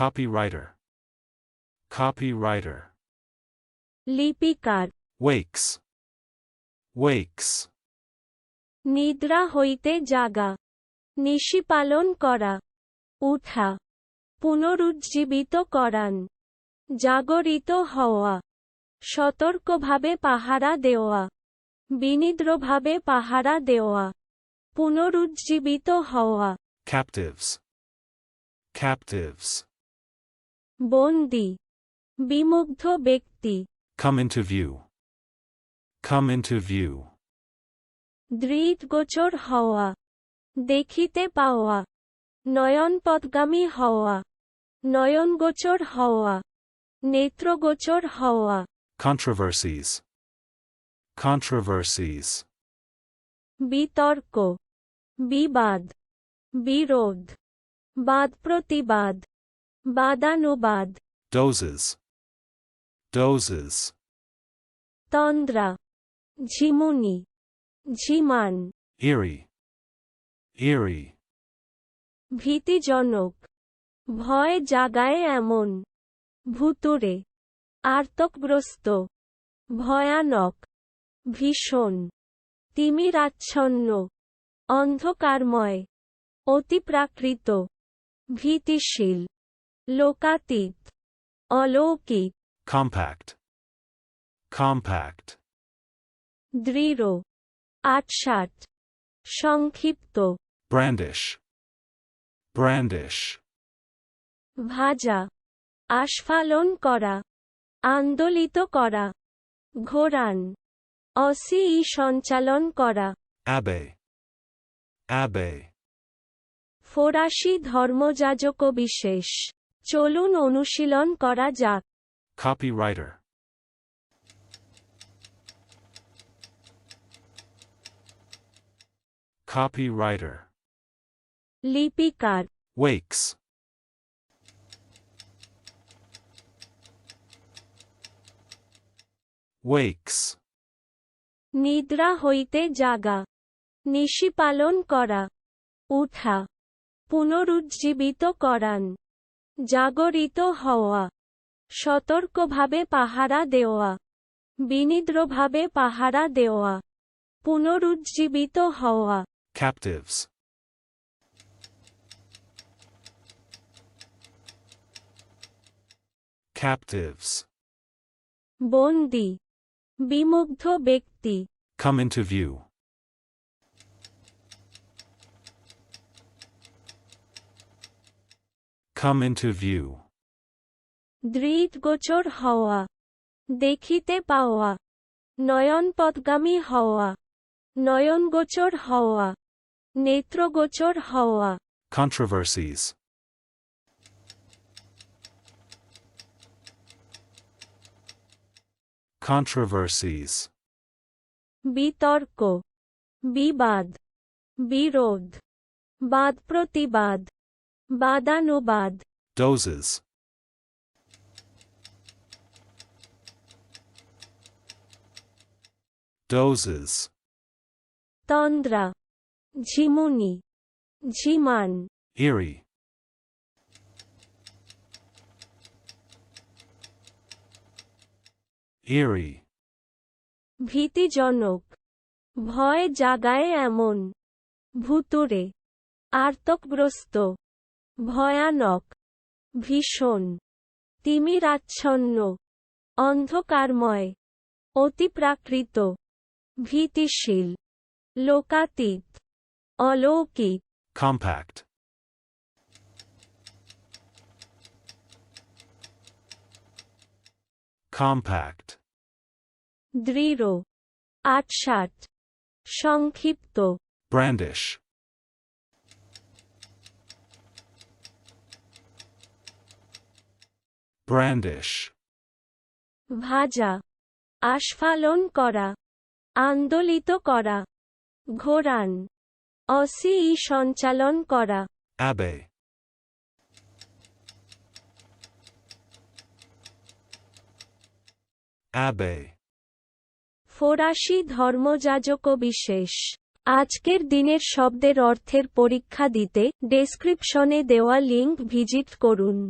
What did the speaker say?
copywriter, copywriter. লিপিকার, Wakes, wakes. নিদ্রা হইতে জাগা, নিশি পালন করা, উঠা, পুনরুজ্জীবিত করান, জাগরিত হওয়া, সতর্কভাবে পাহারা দেওয়া, বিনিদ্রভাবে পাহারা দেওয়া, পুনরুজ্জীবিত হওয়া। Captives, captives. বন্দী, বিমুগ্ধ ব্যক্তি। Come into view, come into view. দৃঢ়গোচর হওয়া, দেখিতে পাওয়া, নয়নপথগামী হওয়া, নয়নগোচর হওয়া, নেত্রগোচর হওয়া। Controversies, controversies. বিতর্ক, বিবাদ, বিরোধ, বাদ-প্রতিবাদ, বাদানুবাদ। Dozes, dozes. তন্দ্রা, ঝিমুনি, ঝিমান। Eerie, eerie. ভীতিজনক, ভয় জাগায় এমন, ভুতুড়ে, আর্তগ্রস্ত, ভয়ানক, ভীষণ, তিমিরাচ্ছন্ন, অন্ধকারময়, অতিপ্রাকৃত, ভীতিশীল, লোকাতীত, অলৌকিক। Compact, compact. দৃঢ়, আটসাট, সংক্ষিপ্ত। Brandish, brandish. ভাজা, আস্ফালন করা, আন্দোলিত করা, ঘোরান, অসি সঞ্চালন করা। Abbé, abbé. ফরাসি ধর্মযাজক বিশেষ। চলুন অনুশীলন করা যাক। Copywriter, copywriter. লিপিকার, Wakes, wakes. নিদ্রা হইতে জাগা, নিশি পালন করা, উঠা, পুনরুজ্জীবিত করান, জাগরিত হওয়া, সতর্কভাবে পাহারা দেওয়া, বিনিদ্রভাবে পাহারা দেওয়া, পুনরুজ্জীবিত হওয়া। Captives, captives. বন্দী, বিমুগ্ধ ব্যক্তি। Come into view, come into view. দৃঢ়গোচর হওয়া, দেখিতে পাওয়া, নয়নপথগামী হওয়া, নয়নগোচর হওয়া, নেত্রগোচর হওয়া। Controversies, controversies. বিতর্ক, বিবাদ, বিরোধ, বাদ-প্রতিবাদ, বাদানুবাদ। Dozes, dozes. তন্দ্রা, ঝিমুনি, ঝিমান। Eerie, eerie. ভীতিজনক, ভয় জাগায় এমন, ভুতুড়ে, আর্তগ্রস্ত, ভয়ানক, ভীষণ, তিমিরাচ্ছন্ন, অন্ধকারময়, অতিপ্রাকৃত, ভীতিশীল, লোকাতীত, অলৌকিক। Compact, compact. দৃঢ়, আটসাট, সংক্ষিপ্ত। Brandish, brandish. ভাজা, আস্ফালন করা, আন্দোলিত করা, ঘোরান, অসি সঞ্চালন করা। Abbé, abbé. ফরাসি ধর্মযাজক বিশেষ। আজকের দিনের শব্দের অর্থের পরীক্ষা দিতে ডেসক্রিপশনে দেওয়া লিংক ভিজিট করুন।